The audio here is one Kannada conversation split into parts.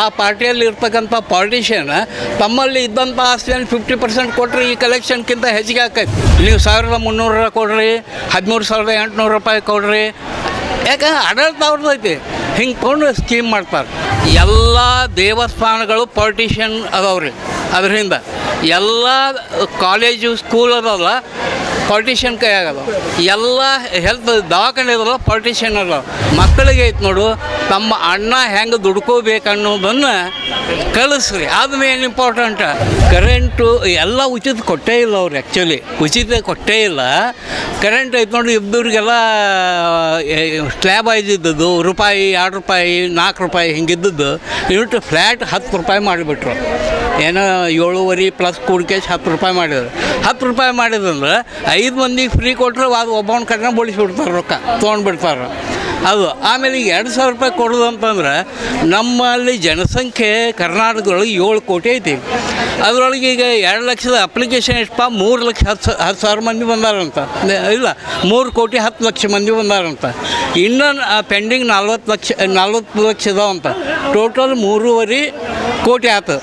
ಆ ಪಾರ್ಟಿಯಲ್ಲಿ ಇರ್ತಕ್ಕಂಥ ಪಾಲಿಟಿಷಿಯನ್ ತಮ್ಮಲ್ಲಿ ಇದ್ದಂಥ ಆಸ್ತಿಯನ್ನು 50% ಕೊಟ್ಟರೆ ಈ ಕಲೆಕ್ಷನ್ಗಿಂತ ಹೆಚ್ಚಿಗೆ ಆಕೈತಿ. ನೀವು 1300 ಕೊಡ್ರಿ, 13,800 ರೂಪಾಯಿ ಕೊಡ್ರಿ, ಯಾಕೆ ಆಡಳಿತ ಅವ್ರದ್ದು ಐತಿ. ಹಿಂಗೆ ತೊಗೊಂಡು ಸ್ಕೀಮ್ ಮಾಡ್ತಾರೆ. ಎಲ್ಲ ದೇವಸ್ಥಾನಗಳು ಪಾಲಿಟಿಷಿಯನ್ ಅದಾವ್ರಿ. ಅದರಿಂದ ಎಲ್ಲ ಕಾಲೇಜು ಸ್ಕೂಲ್ ಅದಾವಲ್ಲ ಪಾಲಿಟಿಷಿಯನ್ ಕೈ ಆಗಲ್ಲ. ಎಲ್ಲ ಹೆಲ್ತ್ ದವಾಖಾನೆ ಅದಲ್ಲ ಪಾಲಿಟಿಷಿಯನ್ ಅಲ್ಲ. ಮಕ್ಕಳಿಗೆ ಐತೆ ನೋಡು, ತಮ್ಮ ಅಣ್ಣ ಹೆಂಗೆ ದುಡ್ಕೋಬೇಕು ಅನ್ನೋದನ್ನು ಕಳಿಸ್ರಿ. ಅದು ಮೇನ್ ಇಂಪಾರ್ಟೆಂಟ್. ಕರೆಂಟು ಎಲ್ಲ ಉಚಿತ ಕೊಟ್ಟೇ ಇಲ್ಲ ಅವ್ರು. ಆ್ಯಕ್ಚುಲಿ ಉಚಿತ ಕೊಟ್ಟೇ ಇಲ್ಲ. ಕರೆಂಟ್ ಐತೆ ನೋಡಿ, ಇದ್ದವ್ರಿಗೆಲ್ಲ ಸ್ಲ್ಯಾಬ್ ಆಗಿದ್ದದ್ದು ರೂಪಾಯಿ, 2 ರೂಪಾಯಿ, 4 ರೂಪಾಯಿ ಹಿಂಗಿದ್ದದ್ದು ಯೂನಿಟ್ ಫ್ಲ್ಯಾಟ್ 10 ರೂಪಾಯಿ ಮಾಡಿಬಿಟ್ರು. ಏನೋ 7.5 ಪ್ಲಸ್ ಕೂಡ್ಕೇಶ್ 10 ರೂಪಾಯಿ ಮಾಡಿದ್ರು. 10 ರೂಪಾಯಿ ಮಾಡಿದಂದ್ರೆ 5 ಮಂದಿಗೆ ಫ್ರೀ ಕೊಟ್ಟರು, ಅದು ಒಬ್ಬನ ಕಡೆ ಬೋಳಿಸ್ಬಿಡ್ತಾರೆ, ರೊಕ್ಕ ತೊಗೊಂಡ್ಬಿಡ್ತಾರೆ. ಅದು ಆಮೇಲೆ ಈಗ 2,000 ರೂಪಾಯಿ ಕೊಡೋದು ಅಂತಂದ್ರೆ ನಮ್ಮಲ್ಲಿ ಜನಸಂಖ್ಯೆ ಕರ್ನಾಟಕದೊಳಗೆ 7 ಕೋಟಿ ಐತಿ. ಅದರೊಳಗೆ ಈಗ 2 ಲಕ್ಷದ ಅಪ್ಲಿಕೇಶನ್ ಎಷ್ಟಪ್ಪ, 3,10,000 ಮಂದಿ ಬಂದಾರಂತ. ಇಲ್ಲ, 3,10,00,000 ಮಂದಿ ಬಂದಾರಂತ. ಇನ್ನೂ ಪೆಂಡಿಂಗ್ 40 ಲಕ್ಷ ಇದಾವಂತ. ಟೋಟಲ್ 3.5 ಕೋಟಿ ಆಯ್ತು.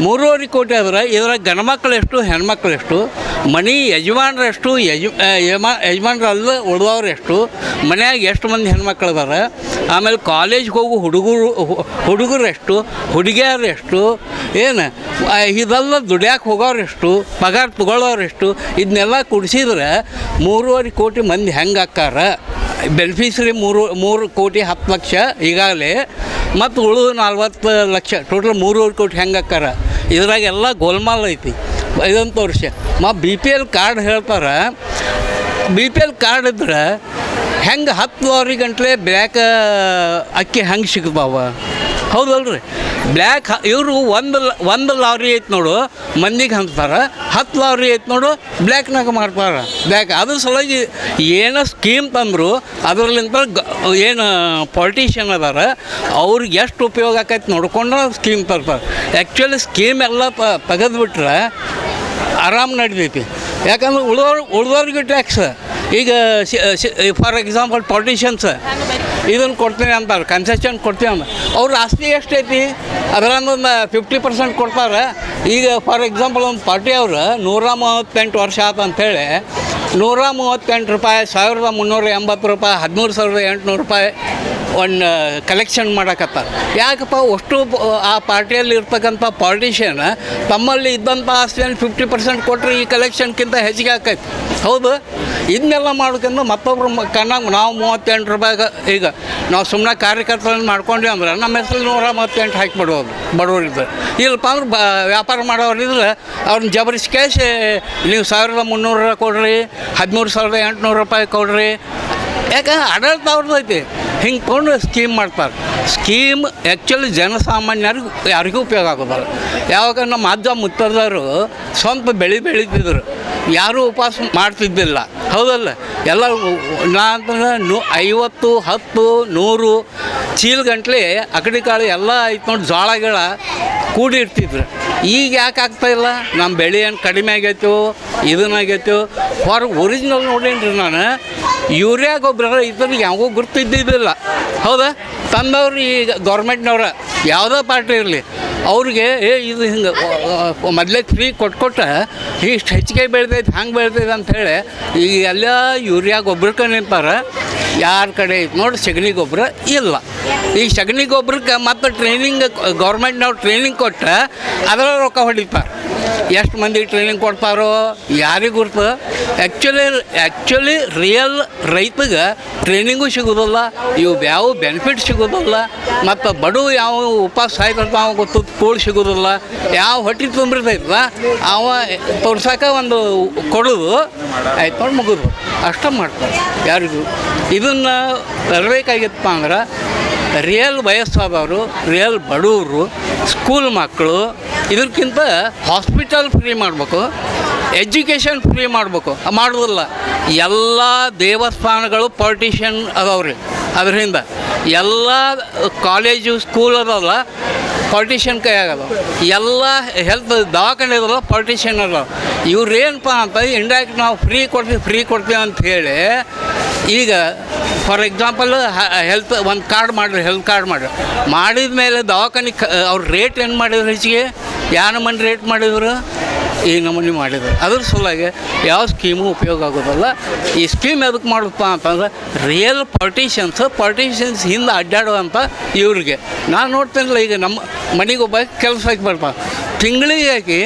3.5 ಕೋಟಿ ಆದ್ರೆ ಇದರಾಗ ಗಂಡ್ಮಕ್ಳು ಎಷ್ಟು, ಹೆಣ್ಮಕ್ಳು ಎಷ್ಟು, ಮನೆ ಯಜಮಾನ್ರು ಎಷ್ಟು, ಯಜಮಾನ್ರಲ್ಲ ಉಳಿದವ್ರು ಎಷ್ಟು, ಮನ್ಯಾಗ ಎಷ್ಟು ಮಂದಿ ಹೆಣ್ಮಕ್ಳು ಅದಾರ, ಆಮೇಲೆ ಕಾಲೇಜ್ಗೆ ಹೋಗೋ ಹುಡುಗರು ಎಷ್ಟು, ಹುಡುಗಿಯರು ಎಷ್ಟು, ಏನು ಇದೆಲ್ಲ ದುಡಿಯಾಕೆ ಹೋಗೋರು ಎಷ್ಟು, ಪಗಾರ ತೊಗೊಳ್ಳೋರು ಎಷ್ಟು, ಇದನ್ನೆಲ್ಲ ಕುಡಿಸಿದ್ರೆ 3.5 ಕೋಟಿ ಮಂದಿ ಹೆಂಗೆ ಆಕ್ಕಾರ. ಬೆನಿಫಿಷರಿ 3 ಕೋಟಿ 10 ಲಕ್ಷ ಈಗಾಗಲೇ, ಮತ್ತು ಉಳಿದು 40 ಲಕ್ಷ, ಟೋಟಲ್ 3.5 ಕೋಟಿ ಹೆಂಗೆ ಆಕ್ಕಾರ. ಇದ್ರಾಗೆಲ್ಲ ಗೋಲ್ಮಾಲ್ ಐತಿ. ಇದೊಂದು ವರ್ಷ BPL ಕಾರ್ಡ್ ಹೇಳ್ತಾರೆ. BPL ಕಾರ್ಡ್ ಇದ್ರೆ ಹೆಂಗೆ 10 ಲಾರಿ ಗಂಟ್ಲೆ ಬ್ಲ್ಯಾಕ್ ಅಕ್ಕಿ ಹೆಂಗೆ ಸಿಗ್ತಾವ? ಹೌದಲ್ರಿ? ಬ್ಲ್ಯಾಕ್ ಇವರು ಒಂದು ಲಾರಿ ಐತೆ ನೋಡು ಮಂದಿಗೆ ಹಂಚ್ತಾರೆ, 10 ಲಾರಿ ಐತೆ ನೋಡು ಬ್ಲ್ಯಾಕ್ನಾಗ ಮಾಡ್ತಾರೆ. ಬ್ಲ್ಯಾಕ್ ಅದ್ರ ಸಲುವಾಗಿ ಏನೋ ಸ್ಕೀಮ್ ತಂದರು, ಅದರಲ್ಲಿಂದ ಏನು ಪಾಲಿಟಿಷಿಯನ್ ಅದಾರ ಅವ್ರಿಗೆ ಎಷ್ಟು ಉಪಯೋಗ ಆಕೈತೆ ನೋಡ್ಕೊಂಡು ಸ್ಕೀಮ್ ತರ್ತಾರೆ. ಆ್ಯಕ್ಚುಲಿ ಸ್ಕೀಮ್ ಎಲ್ಲ ತೆಗೆದುಬಿಟ್ರೆ ಆರಾಮ್ ನಡಿತೈತಿ. ಯಾಕಂದ್ರೆ ಉಳಿದವ್ರಿಗೆ ಟ್ಯಾಕ್ಸ್. ಈಗ ಫಾರ್ ಎಕ್ಸಾಂಪಲ್ ಪಾಲಿಟಿಷಿಯನ್ಸ್ ಇದನ್ನು ಕೊಡ್ತೀನಿ ಅಂತಾರೆ, ಕನ್ಸೆಷನ್ ಕೊಡ್ತೀನಿ ಅಂತ. ಅವ್ರ ಆಸ್ತಿ ಎಷ್ಟೈತಿ ಅದರಲ್ಲೊಂದು 50% ಕೊಡ್ತಾರೆ. ಈಗ ಫಾರ್ ಎಕ್ಸಾಂಪಲ್ ಒಂದು ಪಾರ್ಟಿ ಅವರು 138 ವರ್ಷ ಆತ ಅಂಥೇಳಿ 138 ರೂಪಾಯಿ, 1,380 ರೂಪಾಯಿ, 13,800 ರೂಪಾಯಿ ಒಂದು ಕಲೆಕ್ಷನ್ ಮಾಡಕತ್ತಾರೆ. ಯಾಕಪ್ಪ? ಅಷ್ಟು ಆ ಪಾರ್ಟಿಯಲ್ಲಿ ಇರ್ತಕ್ಕಂಥ ಪಾಲಿಟಿಷಿಯನ್ ತಮ್ಮಲ್ಲಿ ಇದ್ದಂಥ ಆಸ್ತಿಯನ್ನು 50% ಕೊಟ್ಟರೆ ಈ ಕಲೆಕ್ಷನ್ಗಿಂತ ಹೆಚ್ಚಿಗೆ ಆಕೈತಿ. ಹೌದು? ಇದನ್ನೆಲ್ಲ ಮಾಡ್ಕೊಂಡು ಮತ್ತೊಬ್ರು ಕಣ್ಣಾಗ ನಾವು 38 ರೂಪಾಯಿಗೆ ಈಗ ನಾವು ಸುಮ್ಮನೆ ಕಾರ್ಯಕರ್ತರನ್ನು ಮಾಡ್ಕೊಂಡ್ವಿ ಅಂದ್ರೆ ನಮ್ಮ ಹೆಸರು 138 ಹಾಕಿಬಿಡೋದು ಬಡವರಿದ್ರೆ. ಇಲ್ಲಪ್ಪ ಅಂದ್ರೆ ವ್ಯಾಪಾರ ಮಾಡೋರಿದ್ರೆ ಅವ್ರನ್ನ ಜಬರಿಸಿ ಕ್ಯಾಶ್ ನೀವು 1,300 ಕೊಡ್ರಿ, 13,800 ರೂಪಾಯಿ ಕೊಡ್ರಿ. ಯಾಕೆ ಆಡಳಿತ ಅವ್ರದ್ದು ಐತಿ. ಹಿಂಗೆ ತೊಗೊಂಡು ಸ್ಕೀಮ್ ಮಾಡ್ತಾರೆ. ಸ್ಕೀಮ್ ಆ್ಯಕ್ಚುಲಿ ಜನಸಾಮಾನ್ಯರಿಗೆ ಯಾರಿಗೂ ಉಪಯೋಗ ಆಗೋದಲ್ಲ. ಯಾವಾಗ ನಮ್ಮ ಅಜ್ಜ ಮುತ್ತಜ್ಜರು ಸ್ವಂತ ಬೆಳೀತಿದ್ರು, ಯಾರೂ ಉಪವಾಸ ಮಾಡ್ತಿದ್ದಿಲ್ಲ. ಹೌದಲ್ಲ? ಎಲ್ಲ ನಾ ಅಂತಂದ್ರೆ 50, 10, 100 ಚೀಲ ಗಂಟ್ಲೆ ಅಕಡಿ ಕಾಳು ಎಲ್ಲ ಐತೆ ನೋಡಿ, ಜೋಳಗಳ ಕೂಡಿರ್ತಿದ್ರು. ಈಗ ಯಾಕೆ ಆಗ್ತಾಯಿಲ್ಲ? ನಮ್ಮ ಬೆಳೆ ಏನು ಕಡಿಮೆ ಆಗೈತೋ, ಇದನ್ನಾಗೈತೋ. ಫಾರ್ ಒರಿಜಿನಲ್ ನೋಡೇನ್ರಿ ನಾನು, ಯೂರಿಯಾ ಗೊಬ್ಬರ ಇದ್ರಿಗೆ ಯಾವಾಗೂ ಗುರ್ತಿದ್ದಿದ್ದಿಲ್ಲ. ಹೌದಾ? ತಂದವ್ರು ಈಗ ಗೌರ್ಮೆಂಟ್ನವ್ರ ಯಾವುದೋ ಪಾರ್ಟಿ ಇರಲಿ ಅವ್ರಿಗೆ ಇದು ಹಿಂಗೆ ಮೊದಲೇ ಫ್ರೀ ಕೊಟ್ಟು ಇಷ್ಟು ಹೆಚ್ಚಿಗೆ ಬೆಳ್ದೈತೆ, ಹಂಗೆ ಬೆಳ್ದೈತೆ ಅಂಥೇಳಿ ಈಗ ಎಲ್ಲ ಯೂರಿಯಾ ಗೊಬ್ಬರಕ್ಕೆ ನಿಂತಾರೆ. ಯಾರ ಕಡೆ ಐತೆ ನೋಡಿ ಸಗಣಿ ಗೊಬ್ಬರ ಇಲ್ಲ. ಈಗ ಸಗಣಿ ಗೊಬ್ಬರಕ್ಕೆ ಮತ್ತು ಟ್ರೈನಿಂಗ್ ಗೌರ್ಮೆಂಟ್ನವ್ರು ಟ್ರೈನಿಂಗ್ ಕೊಟ್ಟು ಅದರ ರೊಕ್ಕ ಹೊಡಿತಾರೆ. ಎಷ್ಟು ಮಂದಿಗೆ ಟ್ರೈನಿಂಗ್ ಕೊಡ್ತಾರೋ ಯಾರಿಗೂ ಗುರ್ತು. ಆ್ಯಕ್ಚುಲಿ ರಿಯಲ್ ರೈತಗೆ ಟ್ರೈನಿಂಗೂ ಸಿಗೋದಿಲ್ಲ, ಇವು ಯಾವ ಬೆನಿಫಿಟ್ ಸಿಗೋದಿಲ್ಲ, ಮತ್ತು ಬಡವ ಯಾವ ಉಪವಾಸ ಸಾಯ್ತಂತ ಅವ ಗೊತ್ತು ಕೂಳು ಸಿಗೋದಿಲ್ಲ. ಯಾವ ಹೊಟ್ಟೆ ತುಂಬಿರ್ತೈತಲ್ಲ ಅವ ತೋರ್ಸೋಕೆ ಒಂದು ಕೊಡೋದು ಆಯ್ತು ನೋಡಿ ಮುಗಿದು ಅಷ್ಟೇ ಮಾಡ್ತಾರೆ. ಯಾರಿಗೂ ಇದನ್ನು ತರಬೇಕಾಗಿತ್ತಪ್ಪ ಅಂದ್ರೆ ರಿಯಲ್ ವಯಸ್ಸಾದವರು, ರಿಯಲ್ ಬಡವರು, ಸ್ಕೂಲ್ ಮಕ್ಕಳು, ಇದಕ್ಕಿಂತ ಹಾಸ್ಪಿಟಲ್ ಫ್ರೀ ಮಾಡಬೇಕು, ಎಜುಕೇಷನ್ ಫ್ರೀ ಮಾಡಬೇಕು. ಮಾಡೋದಿಲ್ಲ. ಎಲ್ಲ ದೇವಸ್ಥಾನಗಳು ಪಾಲಿಟಿಷಿಯನ್ ಅದಾವ್ರಿ. ಅದರಿಂದ ಎಲ್ಲ ಕಾಲೇಜು ಸ್ಕೂಲ್ ಅದಲ್ಲ ಪಾಲಿಟಿಷಿಯನ್ ಕೈ ಆಗಲ್ಲ. ಎಲ್ಲ ಹೆಲ್ತ್ ದವಾಖಾನೆ ಅದಲ್ಲ ಪಾಲಿಟಿಷಿಯನ್ ಅದಾವ. ಇವ್ರೇನಪ್ಪ ಅಂತ ಇಂಡೈರೆಕ್ಟ್ ನಾವು ಫ್ರೀ ಕೊಡ್ತೀವಿ ಅಂತ ಹೇಳಿ ಈಗ ಫಾರ್ ಎಕ್ಸಾಂಪಲ್ ಹೆಲ್ತ್ ಒಂದು ಕಾರ್ಡ್ ಮಾಡಿರಿ, ಹೆಲ್ತ್ ಕಾರ್ಡ್ ಮಾಡಿದ ಮೇಲೆ ದವಾಖಾನೆ ಅವ್ರ ರೇಟ್ ಏನು ಮಾಡಿದ್ರು ಹೆಚ್ಚಿಗೆ, ಯಾವ ನಮ್ಮನ್ನು ರೇಟ್ ಮಾಡಿದ್ರು, ಈ ನಮೂನಿ ಮಾಡಿದ್ರು. ಅದ್ರ ಸಲುವಾಗಿ ಯಾವ ಸ್ಕೀಮು ಉಪಯೋಗ ಆಗೋದಲ್ಲ. ಈ ಸ್ಕೀಮ್ ಎದಕ್ಕೆ ಮಾಡಪ್ಪ ಅಂತಂದ್ರೆ ರಿಯಲ್ ಪಾಲಿಟಿಷಿಯನ್ಸ್ ಹಿಂದೆ ಅಡ್ಡಾಡುವಂಥ ಇವ್ರಿಗೆ ನಾನು ನೋಡ್ತೇನಲ್ಲ, ಈಗ ನಮ್ಮ ಮನೆಗೊಬ್ಬ ಕೆಲಸಕ್ಕೆ ಬರ್ತಾಳೆ, ತಿಂಗಳಿಗೆ ಆಕಿ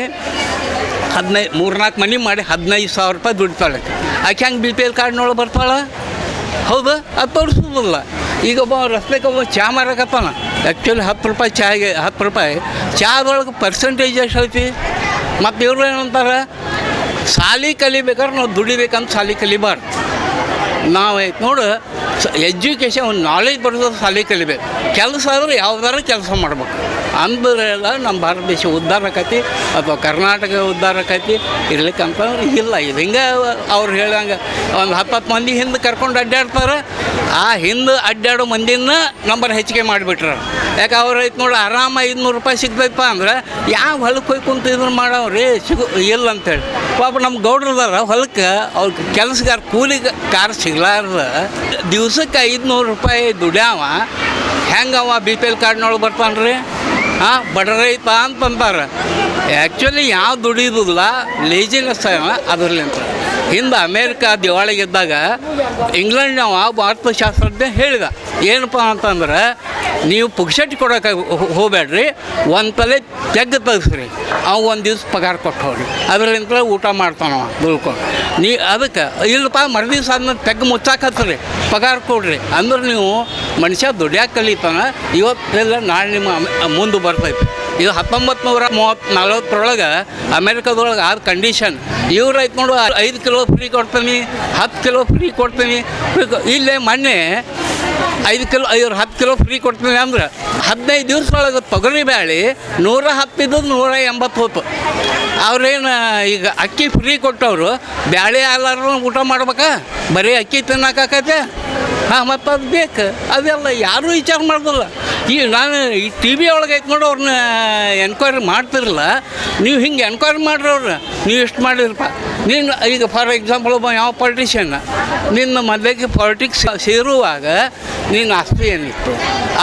3-4 ಮನೆ ಮಾಡಿ 15,000 ರೂಪಾಯಿ ದುಡಿತಾಳೆ. ಆಕೆ ಹೆಂಗೆ BPL ಕಾರ್ಡ್ನೊಳಗೆ ಬರ್ತಾಳೆ? ಹೌದು, ಅದು ತೋರಿಸೋದಿಲ್ಲ. ಈಗ ಒಬ್ಬ ರಸ್ತೆಗೆ ಒಬ್ಬ ಚಹಾ ಮಾರಕತ್ತಾನ, ಆ್ಯಕ್ಚುಲಿ 10 ರೂಪಾಯಿ ಚಾಗೆ 10 ರೂಪಾಯಿ ಚಹಾದೊಳಗೆ ಪರ್ಸೆಂಟೇಜ್ ಎಷ್ಟು ಐತಿ. ಮತ್ತು ಇವರು ಏನಂತಾರೆ, ಸಾಲಿ ಕಲಿಬೇಕಾದ್ರೆ ನಾವು ದುಡಿಬೇಕಂತ ಸಾಲಿ ಕಲಿಬಾರ್ದು. ನಾವು ನೋಡು ಎಜುಕೇಷನ್ ಒಂದು ನಾಲೆಜ್ ಬರೋದು ಸಾಲಿ ಕಲಿಬೇಕು. ಕೆಲಸ ಆದ್ರೆ ಯಾವ್ದಾರು ಕೆಲಸ ಮಾಡ್ಬೇಕು ಅಂದ್ರೆಲ್ಲ ನಮ್ಮ ಭಾರತ ದೇಶ ಉದ್ಧಾರ ಆಕೈತಿ ಅಥವಾ ಕರ್ನಾಟಕ ಉದ್ಧಾರ ಆಕೈತಿ. ಇರ್ಲಿಕ್ಕಂತಂದ್ರೆ ಇಲ್ಲ. ಇದು ಹಿಂಗೆ ಅವ್ರು ಹೇಳ್ದಂಗೆ ಒಂದು 10 ಮಂದಿ ಹಿಂದೆ ಕರ್ಕೊಂಡು ಅಡ್ಡಾಡ್ತಾರೆ. ಆ ಹಿಂದೆ ಅಡ್ಡಾಡೋ ಮಂದಿನ ನಂಬರ್ ಹೆಚ್ಚಿಗೆ ಮಾಡಿಬಿಟ್ರೆ, ಯಾಕೆ ಅವ್ರು ಐತೆ ನೋಡಿ ಆರಾಮ 500 ರೂಪಾಯಿ ಸಿಗ್ತೈತಪ್ಪ ಅಂದ್ರೆ ಯಾವ ಹೊಲಕ್ಕೆ ಹೋಗಿ ಕುಂತು ಇದನ್ನು ಮಾಡವ್ರಿ ಇಲ್ಲ ಅಂತೇಳಿ. ಪಾಪ ನಮ್ಮ ಗೌಡ್ರದಾರ ಹೊಲಕ್ಕೆ ಅವ್ರ ಕೆಲಸಗಾರ ಕೂಲಿಗೆ ಕಾರ್ ಸಿಗ್ಲಾರ್ದ ದಿವ್ಸಕ್ಕೆ 500 ರೂಪಾಯಿ ದುಡ್ಯಾವ ಹೆಂಗೆ ಅವ BPL ಕಾರ್ಡ್ನೊಳಗೆ ಬರ್ತಾನೆ ರೀ? ಬಡ ರೈತ ಅಂತಂತಾರೆ. ಆ್ಯಕ್ಚುಲಿ ಯಾವ ದುಡಿಯೋದಿಲ್ಲ, ಲೇಜಿನೆಸ್ ಅದರಲ್ಲಿಂತ. ಹಿಂದೆ ಅಮೇರಿಕಾ ದಿವಾಳಿಗಿದ್ದಾಗ ಇಂಗ್ಲೆಂಡ್ನವ ಅರ್ಥಶಾಸ್ತ್ರಜ್ಞ ಹೇಳಿದ ಏನಪ್ಪ ಅಂತಂದ್ರೆ, ನೀವು ಪುಕ್ಷಟಿ ಕೊಡೋಕೆ ಹೋಗ್ಬೇಡ್ರಿ, ಒಂದು ತಲೆ ತೆಗ್ದು ತೆಗಿಸ್ರಿ, ಅವು ಒಂದು ದಿವ್ಸ ಪಗಾರ ಕೊಟ್ಟು ಹೋಗ್ರಿ, ಅದರಲ್ಲಿಂತ ಊಟ ಮಾಡ್ತಾನವ ದುಡ್ಕೊಂಡು. ಅದಕ್ಕೆ ಇಲ್ಲಪ್ಪ ಮರುದಿವ್ಸ ಆದ್ಮೇಲೆ ತೆಗ್ದು ಮುಚ್ಚಾಕತ್ರಿ, ಪಗಾರ ಕೊಡ್ರಿ ಅಂದ್ರೆ ನೀವು ಮನುಷ್ಯ ದುಡಿಯಾಕೆ ಕಲಿತಾನೆ. ಇವತ್ತೆಲ್ಲ ನಾಳೆ ನಿಮ್ಮ ಮುಂದೆ ಬರ್ತೈತಿ. ಇದು 1940 ಅಮೇರಿಕಾದೊಳಗೆ ಆದ ಕಂಡೀಷನ್. ಇವ್ರು ಐತೆ ನೋಡು 5 ಕಿಲೋ ಫ್ರೀ ಕೊಡ್ತೀನಿ, 10 ಕಿಲೋ ಫ್ರೀ ಕೊಡ್ತೀನಿ. ಇಲ್ಲೇ ಮೊನ್ನೆ 10 ಕಿಲೋ ಫ್ರೀ ಕೊಡ್ತೀನಿ ಅಂದ್ರೆ 15 ದಿವ್ಸದೊಳಗೆ ತೊಗರಿ ಬ್ಯಾಳಿ 110 ಇದ್ದದ್ದು 180 ಹೋತು. ಅವ್ರೇನು ಈಗ ಅಕ್ಕಿ ಫ್ರೀ ಕೊಟ್ಟವರು ಬ್ಯಾಳೆ ಎಲ್ಲರೂ ಊಟ ಮಾಡ್ಬೇಕಾ? ಬರೀ ಅಕ್ಕಿ ತಿನ್ನೋಕ್ಕಾಕತ್ತೆ? ಮತ್ತು ಅದು ಬೇಕು. ಅದೆಲ್ಲ ಯಾರೂ ವಿಚಾರ ಮಾಡೋದಿಲ್ಲ. ಈಗ ನಾನು ಈ TV ಒಳಗೆ ಐತೆ ನೋಡಿ ಅವ್ರನ್ನ ಎನ್ಕ್ವೈರಿ ಮಾಡ್ತಿರಲ್ಲ, ನೀವು ಹಿಂಗೆ ಎನ್ಕ್ವೈರಿ ಮಾಡ್ರವ್ರು, ನೀವು ಎಷ್ಟು ಮಾಡಿರಪ್ಪ. ನೀನು ಈಗ ಫಾರ್ ಎಕ್ಸಾಂಪಲ್ ಒಬ್ಬ ಯಾವ ಪಾಲಿಟಿಷಿಯನ್ ನಿನ್ನ ಮೊದಲಿಗೆ ಪಾಲಿಟಿಕ್ಸ್ ಸೇರುವಾಗ ನಿನ್ನ ಆಸ್ತಿ ಏನಿತ್ತು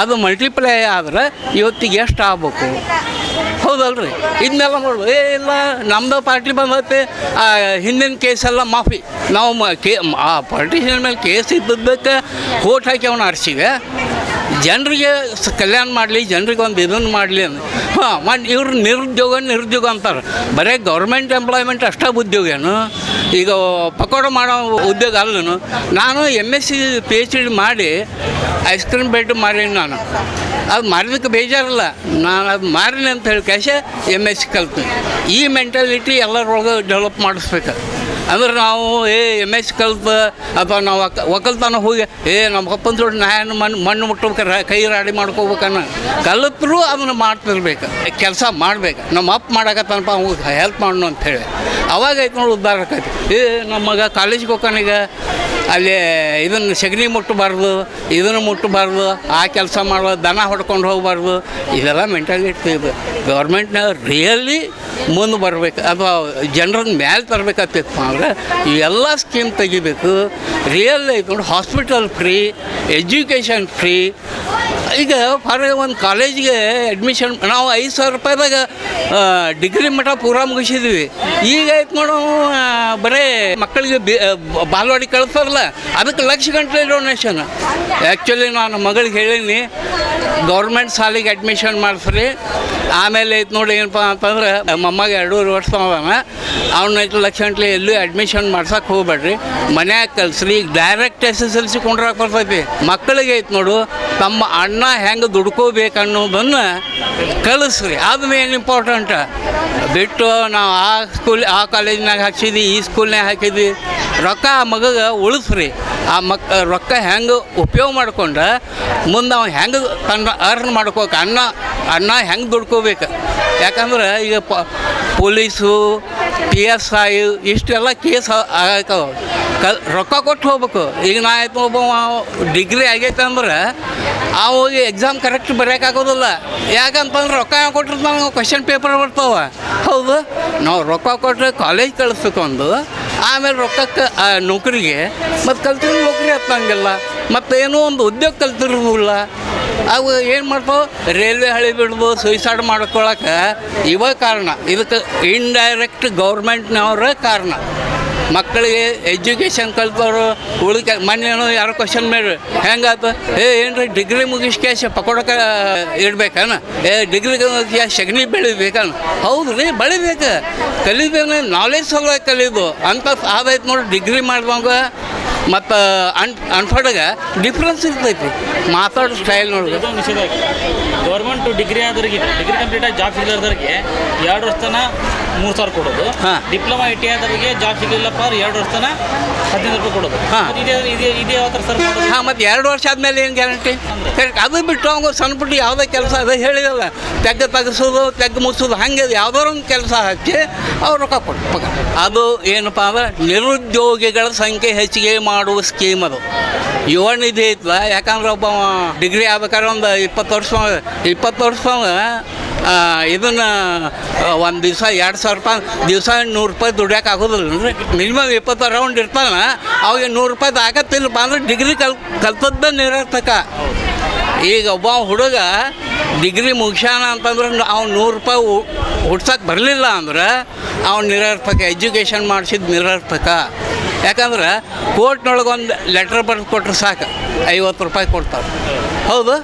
ಅದು ಮಲ್ಟಿಪ್ಲೈ ಆದ್ರೆ ಇವತ್ತಿಗೆ ಎಷ್ಟು ಆಗ್ಬೇಕು? ಹೌದಲ್ರಿ? ಇದನ್ನೆಲ್ಲ ಮಾಡೋದು ಇಲ್ಲ ನಮ್ಮದು ಪಾರ್ಟಿ ಬಂದೈತೆ, ಹಿಂದಿನ ಕೇಸೆಲ್ಲ ಮಾಫಿ. ನಾವು ಆ ಪಾಲಿಟಿಷಿಯನ್ ಮೇಲೆ ಕೇಸ್ ಇದ್ದದ್ದಕ್ಕೆ ಕೋರ್ಟ್ ಹಾಕಿ ಅವನು ಆರಿಸಿವೆ. ಜನರಿಗೆ ಕಲ್ಯಾಣ ಮಾಡಲಿ, ಜನರಿಗೆ ಒಂದು ಇದನ್ನು ಮಾಡಲಿ ಅಂತ ಇವ್ರು ನಿರುದ್ಯೋಗ ಅಂತಾರೆ. ಬರೀ ಗೌರ್ಮೆಂಟ್ ಎಂಪ್ಲಾಯ್ಮೆಂಟ್ ಅಷ್ಟೇ ಉದ್ಯೋಗೇನು? ಈಗ ಪಕೋಡ ಮಾಡೋ ಉದ್ಯೋಗ ಅಲ್ಲನು. ನಾನು MSc PhD ಮಾಡಿ ಐಸ್ ಕ್ರೀಮ್ ಬೆಡ್ ಮಾರೀನಿ. ನಾನು ಅದು ಮಾರಿದಕ್ಕೆ ಬೇಜಾರಲ್ಲ, ನಾನು ಅದು ಮಾರಿನಿ ಅಂತ ಹೇಳಿ ಕ್ಯಾಶೆ MSc ಕಲ್ತೀನಿ. ಈ ಮೆಂಟಾಲಿಟಿ ಎಲ್ಲರೊಳಗೆ ಡೆವಲಪ್ ಮಾಡಿಸ್ಬೇಕು. ಅಂದ್ರೆ ನಾವು MSc ಕಲ್ತು ಅಥವಾ ನಾವು ಒಕ್ಕಲ್ತನ ಹೋಗಿ ನಮ್ಮ ಅಪ್ಪನ ಜೋಡಿ ನಾನು ಮಣ್ಣು ಮುಟ್ಬೇಕಾರೆ ಕೈ ರಾಡಿ ಮಾಡ್ಕೋಬೇಕನ್ನ ಕಲಿತರೂ ಅದನ್ನು ಮಾಡ್ತಿರ್ಬೇಕು, ಕೆಲಸ ಮಾಡ್ಬೇಕು. ನಮ್ಮ ಅಪ್ಪ ಮಾಡಕತ್ತನಪ್ಪ ಅವ್ಗೆ ಹೆಲ್ಪ್ ಮಾಡೋಣ ಅಂಥೇಳಿ ಅವಾಗ ಐತೆ ನೋಡಿ ಉದ್ಧಾರ ಆಕೈತಿ. ನಮ್ಮ ಮಗ ಕಾಲೇಜ್ಗೆ ಹೋಗ್ಕನೀಗ ಅಲ್ಲಿ ಇದನ್ನು ಸಗಣಿ ಮುಟ್ಟಬಾರ್ದು, ಇದನ್ನು ಮುಟ್ಟಬಾರ್ದು, ಆ ಕೆಲಸ ಮಾಡಬಾರ್ದು, ದನ ಹೊಡ್ಕೊಂಡು ಹೋಗಬಾರ್ದು. ಇದೆಲ್ಲ ಮೆಂಟಾಲಿಟಿ ಇದು. ಗೌರ್ಮೆಂಟ್ನ ರಿಯಲಿ ಮುಂದೆ ಬರಬೇಕು ಅಥವಾ ಜನರನ್ನ ಮೇಲೆ ತರಬೇಕಾಗ್ತಿತ್ತು ಅಂದರೆ ಇವೆಲ್ಲ ಸ್ಕೀಮ್ ತೆಗಿಬೇಕು. ರಿಯಲ್ ಐತೆ ನೋಡಿ, ಹಾಸ್ಪಿಟಲ್ ಫ್ರೀ, ಎಜುಕೇಷನ್ ಫ್ರೀ. ಈಗ ಫಾರ್ ಒಂದು ಕಾಲೇಜಿಗೆ ಅಡ್ಮಿಷನ್ ನಾವು 5,000 ರೂಪಾಯಿದಾಗ ಡಿಗ್ರಿ ಮಟ್ಟ ಪೂರಾ ಮುಗಿಸಿದ್ವಿ. ಈಗ ಐತೆ ನೋಡು ಬರೀ ಮಕ್ಕಳಿಗೆ ಬಾಲವಾಡಿ ಕಳಿಸ್ತಾರಲ್ಲ ಅದಕ್ಕೆ ಲಕ್ಷಗಟ್ಟಲೆ ಡೊನೇಷನ್. ಆ್ಯಕ್ಚುಲಿ ನಾನು ಮಗಳಿಗೆ ಹೇಳೀನಿ ಗೌರ್ಮೆಂಟ್ ಶಾಲೆಗೆ ಅಡ್ಮಿಷನ್ ಮಾಡಿಸ್ರಿ. ಆಮೇಲೆ ಐತೆ ನೋಡಿ ಏನಪ್ಪ ಅಂತಂದ್ರೆ ಮೊಮ್ಮಗೆ 2.5 ವರ್ಷ ಅದಾನ, ಅವ್ನ 5 ಲಕ್ಷ ಗಂಟ್ಲೆ ಎಲ್ಲೂ ಅಡ್ಮಿಷನ್ ಮಾಡ್ಸೋಕೆ ಹೋಗ್ಬೇಡ್ರಿ, ಮನ್ಯಾಗ ಕಲಿಸ್ರಿ. ಈಗ ಡೈರೆಕ್ಟ್ SSLC ಕೊಂಡ್ರಾಕ್ ಬರ್ತೈತಿ. ಮಕ್ಕಳಿಗೆ ಐತೆ ನೋಡು ತಮ್ಮ ಅಣ್ಣ ಹೆಂಗೆ ದುಡ್ಕೋಬೇಕು ಅನ್ನೋದನ್ನು ಕಲಿಸ್ರಿ. ಅದು ಮೇನ್ ಇಂಪಾರ್ಟೆಂಟ್. ಬಿಟ್ಟು ನಾವು ಆ ಕಾಲೇಜ್ನಾಗ ಹಾಕ್ಸಿದ್ವಿ, ಈ ಸ್ಕೂಲ್ನಾಗ ಹಾಕಿದ್ವಿ, ರೊಕ್ಕ ಆ ಮಗಗೆ ಉಳಿಸ್ರಿ. ಆ ರೊಕ್ಕ ಹೆಂಗೆ ಉಪಯೋಗ ಮಾಡ್ಕೊಂಡು ಮುಂದೆ ಅವ ಹೆಂಗೆ ತನ್ನ ಅರ್ನ್ ಮಾಡ್ಕೋಬೇಕು, ಅನ್ನ ಹೆಂಗೆ ದುಡ್ಕೋಬೇಕು. ಯಾಕಂದ್ರೆ ಈಗ ಪೊಲೀಸು PSI ಇಷ್ಟೆಲ್ಲ ಕೇಸ್ ಆಗವ, ರೊಕ್ಕ ಕೊಟ್ಟು ಹೋಗ್ಬೇಕು. ಈಗ ನಾ ಆಯ್ತು ಒಬ್ಬ ಡಿಗ್ರಿ ಆಗೈತೆ ಅಂದ್ರೆ ಹೋಗಿ ಎಕ್ಸಾಮ್ ಕರೆಕ್ಟ್ ಬರೆಯೋಕ್ಕಾಗೋದಿಲ್ಲ. ಯಾಕಂತಂದ್ರೆ ರೊಕ್ಕ ಕೊಟ್ಟಿರ್ತಾನೆ, ಕ್ವಶನ್ ಪೇಪರ್ ಬರ್ತಾವೆ. ಹೌದು, ನಾವು ರೊಕ್ಕ ಕೊಟ್ಟರೆ ಕಾಲೇಜ್ ಕಳಿಸ್ಬೇಕು ಒಂದು, ಆಮೇಲೆ ರೊಕ್ಕಕ್ಕೆ ನೌಕರಿಗೆ ಮತ್ತು ಕಲ್ತಿರೋ ನೌಕರಿ ಹತ್ತಂಗಿಲ್ಲ, ಮತ್ತು ಏನೋ ಒಂದು ಉದ್ಯೋಗ ಕಲ್ತಿರೋದಿಲ್ಲ. ಅವು ಏನು ಮಾಡ್ತಾವೆ, ರೈಲ್ವೆ ಹಳಿ ಬಿಡ್ಬೋದು, ಸುಯಿಸಾಡ್ ಮಾಡ್ಕೊಳಕ್ಕೆ ಇವ ಕಾರಣ. ಇದಕ್ಕೆ ಇಂಡೈರೆಕ್ಟ್ ಗೌರ್ಮೆಂಟ್ನವರ ಕಾರಣ. ಮಕ್ಕಳಿಗೆ ಎಜುಕೇಷನ್ ಕಲ್ತವ್ರು ಮೊನ್ನೇನೋ ಯಾರೋ ಕ್ವಶನ್ ಮಾಡ್ರಿ, ಹೆಂಗಾಯ್ತು ಏನ್ರಿ ಡಿಗ್ರಿ ಮುಗಿಸ್ಕ್ಯಾಶ ಪಕೋಡಕ್ಕೆ ಇಡ್ಬೇಕನ, ಡಿಗ್ರಿ ಸಗಣಿ ಬೆಳಿಬೇಕನ. ಹೌದು ರೀ, ಬೆಳಿಬೇಕು, ಕಲಿಬೇಕು, ನಾಲೆಜ್ ಸಲುವಾಗಿ ಕಲಿಯೋದು ಅಂತ ಆದೈತೆ ನೋಡಿ. ಡಿಗ್ರಿ ಮಾಡಿದಂಗ ಮತ್ತು ಅನ್ಫರ್ಡ್ಗೆ ಡಿಫ್ರೆನ್ಸ್ ಇರ್ತೈತಿ ಮಾತಾಡೋ ಸ್ಟೈಲ್ ನೋಡಿದ್ರೆ. ಗೌರ್ಮೆಂಟು ಡಿಗ್ರಿ ಆದವ್ರಿಗೆ, ಡಿಗ್ರಿ ಕಂಪ್ಲೀಟ್ ಆಗಿ ಜಾಬ್ ಸಿಗಲಾರ್ದವ್ರಿಗೆ 2 ವರ್ಷ ತನಕ 3,000 ಕೊಡೋದು. ಡಿಪ್ಲೊಮಾ ITI ಆದವ್ರಿಗೆ ಜಾಬ್ ಸಿಗಲಿಲ್ಲಪ್ಪ 2 ವರ್ಷ ತನಕ 15 ರೂಪಾಯಿ ಕೊಡೋದು. ಇದೇ ಯಾವ ಥರ ಸರ್? ಹಾಂ, ಮತ್ತು 2 ವರ್ಷ ಆದಮೇಲೆ ಏನು ಗ್ಯಾರಂಟಿ? ಅದು ಬಿಟ್ಟು ಅವ್ಗೆ ಸಣ್ಣ ಪುಟ್ಟ ಯಾವುದೇ ಕೆಲಸ ಅದೇ ಹೇಳಿದಲ್ಲ, ತೆಗೆಸೋದು ತೆಗ್ಗು ಮುಚ್ಚೋದು, ಹಾಗೆ ಯಾವುದಾದ್ರು ಒಂದು ಕೆಲಸ ಹಚ್ಚಿ ಅವ್ರು ರೊಕ್ಕ ಕೊಟ್ಟು. ಅದು ಏನಪ್ಪ ಅಂದ್ರೆ ನಿರುದ್ಯೋಗಿಗಳ ಸಂಖ್ಯೆ ಹೆಚ್ಚಿಗೆ ಮಾಡುವ ಸ್ಕೀಮ್ ಅದು. ಯುವ ನಿಧಿ ಐತಲ್ಲ, ಯಾಕಂದ್ರೆ ಒಬ್ಬ ಡಿಗ್ರಿ ಆಗ್ಬೇಕಾದ್ರೆ ಒಂದು 20 ವರ್ಷ ಇದನ್ನು ಒಂದು ದಿವಸ 2,000 ರೂಪಾಯಿ ದಿವಸ 100 ರೂಪಾಯಿ ದುಡ್ಯಾಕೆ ಆಗೋದಿಲ್ಲ ಅಂದರೆ ಮಿನಿಮಮ್ 20 ರೌಂಡ್ ಇರ್ತಾನೆ. ಅವಾಗ 100 ರೂಪಾಯಿ ಆಗತ್ತಿಲ್ಲಪ್ಪ ಅಂದ್ರೆ ಡಿಗ್ರಿ ಕಲ್ತದ್ದ ನಿರರ್ಥಕ. ಈಗ ಒಬ್ಬ ಹುಡುಗ ಡಿಗ್ರಿ ಮುಗಿಸ್ಯಾನ ಅಂತಂದ್ರೆ ಅವ್ನು 100 ರೂಪಾಯಿ ಹುಡ್ಸಕ್ಕೆ ಬರಲಿಲ್ಲ ಅಂದ್ರೆ ಅವ್ನು ನಿರರ್ಥಕ, ಎಜುಕೇಷನ್ ಮಾಡಿಸಿದ ನಿರರ್ಥಕ. ಯಾಕಂದ್ರೆ ಕೋರ್ಟ್ನೊಳಗೆ ಒಂದು ಲೆಟ್ರ್ ಬರೆದು ಕೊಟ್ಟರೆ ಸಾಕು, 50 ರೂಪಾಯಿ ಕೊಡ್ತಾರೆ. ಹೌದು,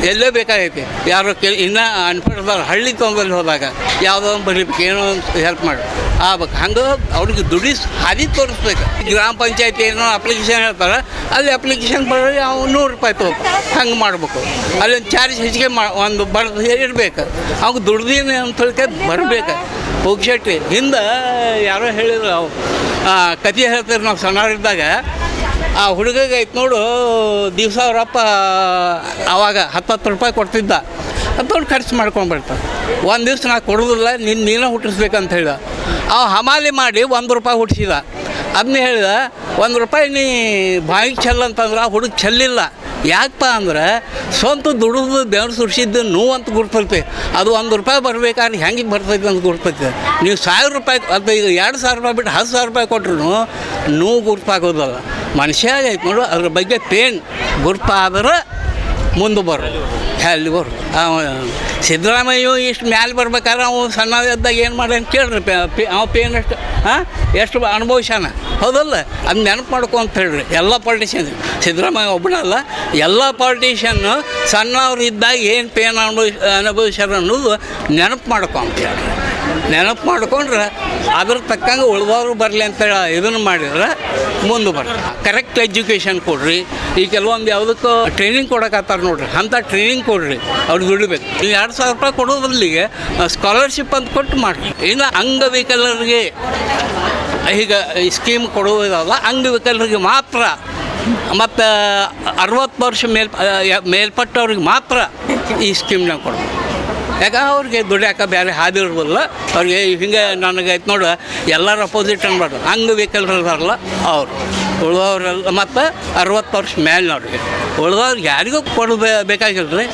ಎಲ್ಲೇ ಬೇಕಾಗೈತಿ. ಯಾರು ಇನ್ನೂ ಅನ್ಪಡ್ತಾರೆ, ಹಳ್ಳಿ ತೊಂದಲ್ಲಿ ಹೋದಾಗ ಯಾವುದೋ ಒಂದು ಬರೀಬೇಕು, ಏನೋ ಒಂದು ಹೆಲ್ಪ್ ಮಾಡಿ ಆಗ್ಬೇಕು. ಹಂಗೆ ಅವ್ರಿಗೆ ಹಾದಿ ತೋರಿಸ್ಬೇಕು. ಗ್ರಾಮ ಪಂಚಾಯತಿ ಏನೋ ಅಪ್ಲಿಕೇಶನ್ ಹೇಳ್ತಾರೆ, ಅಲ್ಲಿ ಅಪ್ಲಿಕೇಶನ್ ಬರೋದು ಅವ್ನು 100 ರೂಪಾಯಿ ತೊಗೊಬೇಕು. ಹಂಗೆ ಮಾಡ್ಬೇಕು. ಅಲ್ಲಿ ಒಂದು ಚಾರ್ಜ್ ಹೆಚ್ಚಿಗೆ ಒಂದು ಬರೆದು ಇರಬೇಕು. ಅವ್ಗೆ ದುಡ್ದಿನ ಅಂತ ಹೇಳ್ಕೆ ಬರಬೇಕು. ಹೋಗ್ಶೆಟ್ಟಿ ಹಿಂದೆ ಯಾರೋ ಹೇಳಿದ್ರು, ಅವು ಕತೆ ಹೇಳ್ತಾರೆ. ನಾವು ಸಣ್ಣವರಿದ್ದಾಗ ಆ ಹುಡುಗಗೆ ಐತೆ ನೋಡು, ದಿವಸ ಅವರಪ್ಪ ಆವಾಗ 10 ರೂಪಾಯಿ ಕೊಡ್ತಿದ್ದ, ಅದೊಂದು ಖರ್ಚು ಮಾಡ್ಕೊಂಡು ಬರ್ತಾರೆ. ಒಂದು ದಿವ್ಸ ನಾ ಕೊಡೋದಿಲ್ಲ, ನೀನೇ ಹುಟ್ಟಿಸ್ಬೇಕಂತ ಹೇಳಿದ. ಅವ ಹಮಾಲಿ ಮಾಡಿ 1 ರೂಪಾಯಿ ಹುಟ್ಟಿಸಿದ. ಅದನ್ನೇ ಹೇಳಿದ, 1 ರೂಪಾಯಿ ನೀ ಬಾಯಿಗೆ ಚೆಲ್ಲಂತಂದ್ರೆ ಆ ಹುಡುಗ ಚೆಲ್ಲಿಲ್ಲ. ಯಾಕಪ್ಪ ಅಂದ್ರೆ ಸ್ವಂತ ದುಡಿದು ಬೆವರು ಸುರಿಸಿದ್ದು ನೋವು ಅಂತ ಗುರ್ತೈತೆ. ಅದು 1 ರೂಪಾಯಿ ಬರ್ಬೇಕಾದ್ರೆ ಹೆಂಗೆ ಬರ್ತೈತೆ ಅಂತ ಗುರ್ತೈತೆ. ನೀವು 1,000 ರೂಪಾಯಿ ಅಥವಾ ಈಗ 2,000 ರೂಪಾಯಿ ಬಿಟ್ಟು 10,000 ರೂಪಾಯಿ ಕೊಟ್ಟರು ನೋವು ಗುರ್ತಾಗೋದಲ್ಲ. ಮನುಷ್ಯ ಐತೆ ನೋಡು, ಅದ್ರ ಬಗ್ಗೆ ಪೇನ್ ಗುರ್ತಾದ್ರೆ ಮುಂದೆ ಬರೋದು, ಅಲ್ಲಿ ಬರೋದು. ಸಿದ್ದರಾಮಯ್ಯ ಇಷ್ಟು ಮ್ಯಾಲೆ ಬರ್ಬೇಕಾದ್ರೆ ಅವು ಸಣ್ಣ ಇದ್ದಾಗ ಏನು ಮಾಡಿ ಅಂತ ಕೇಳ್ರಿ, ಅವ ಪೇನ್ ಎಷ್ಟು ಅನುಭವಿಸ್ಯಾನ. ಹೌದಲ್ಲ, ಅದು ನೆನಪು ಮಾಡ್ಕೊ ಅಂತ ಹೇಳ್ರಿ. ಎಲ್ಲ ಪಾಲಿಟಿಷಿಯನ್, ಸಿದ್ದರಾಮಯ್ಯ ಒಬ್ಬನಲ್ಲ, ಎಲ್ಲ ಪಾಲಿಟಿಷಿಯನ್ನು ಸಣ್ಣವ್ರು ಇದ್ದಾಗ ಏನು ಪೇನ್ ಅನುಭವಿಸ್ಯಾರ ಅನ್ನೋದು ನೆನಪು ಮಾಡ್ಕೊ ಅಂತ ಹೇಳ್ರಿ. ನೆನಪು ಮಾಡ್ಕೊಂಡ್ರೆ ಅದ್ರ ತಕ್ಕಂಗೆ ಉಳಿದವರು ಬರಲಿ ಅಂತೇಳಿ ಇದನ್ನು ಮಾಡಿದ್ರೆ ಮುಂದೆ ಬರ್ರಿ. ಕರೆಕ್ಟ್ ಎಜುಕೇಷನ್ ಕೊಡ್ರಿ. ಈ ಕೆಲವೊಂದು ಯಾವುದಕ್ಕೂ ಟ್ರೈನಿಂಗ್ ಕೊಡೋಕತ್ತಾರ ನೋಡ್ರಿ, ಅಂಥ ಟ್ರೈನಿಂಗ್ ಕೊಡ್ರಿ. ಅವ್ರು ದುಡಿಬೇಕು. ಈಗ 2,000 ರೂಪಾಯಿ ಕೊಡೋ ಬದಲಿಗೆ ಸ್ಕಾಲರ್ಶಿಪ್ ಅಂತ ಕೊಟ್ಟು ಮಾಡಿರಿ. ಇನ್ನು ಅಂಗವಿಕಲರಿಗೆ ಈಗ ಈ ಸ್ಕೀಮ್ ಕೊಡುವುದಲ್ಲ, ಅಂಗವಿಕಲರಿಗೆ ಮಾತ್ರ ಮತ್ತು 60 ವರ್ಷ ಮೇಲ್ಪಟ್ಟವ್ರಿಗೆ ಮಾತ್ರ ಈ ಸ್ಕೀಮ್ನಾಗ ಕೊಡಬೇಕು. ಯಾಕೆ ಅವ್ರಿಗೆ ದುಡ್ಯಾಕೆ ಬೇರೆ ಹಾದಿ ಇರ್ಬೋದಲ್ಲ. ಅವ್ರಿಗೆ ಹಿಂಗೆ ನನಗೈತೆ ನೋಡು, ಎಲ್ಲರ ಅಪೋಸಿಟ್ ಅನ್ಬಾರ್ದು. ಅಂಗವಿಕಲರು ಇದಾರಲ್ಲ ಅವರು, ಉಳಿದವ್ರೆಲ್ಲ ಮತ್ತು 60 ವರ್ಷ ಮೇಲಿನವ್ರಿಗೆ, ಉಳಿದವ್ರಿಗೆ ಯಾರಿಗೂ ಕೊಡಬೇಕಾಗಿಲ್ಲ ರೀ.